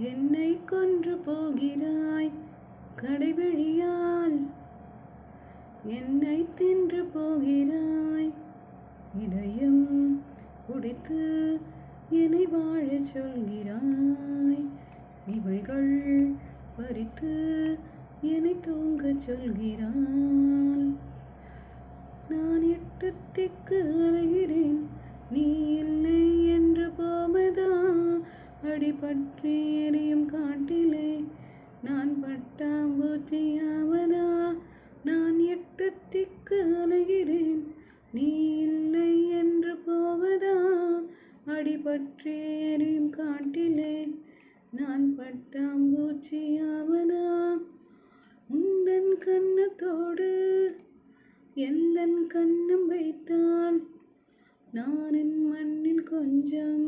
என்னை கொன்று போகிறாய் கடைவழியால், என்னை தின்று போகிறாய் இதயம் குடித்து என்னை வாழச் சொல்கிறாய், இவைகள் பறித்து என்னை தூங்கச் சொல்கிறாய். நான் எட்டு திக்கு அலைகிறேன், நீ இல்லை என்று போவதா? அடிபற்றி எரியும் காட்டிலே நான் பட்டாம்பூச்சியாவதா? நான் எட்டு திக்கு அலைகிறேன், நீ இல்லை என்று போவதா? அடிபற்றி எரியும் காட்டிலே நான் பட்டாம்பூச்சியாவதா? உந்தன் கன்னத்தோடு எந்தன் கன்னம் வைத்தால் நான் என் மண்ணில் கொஞ்சம்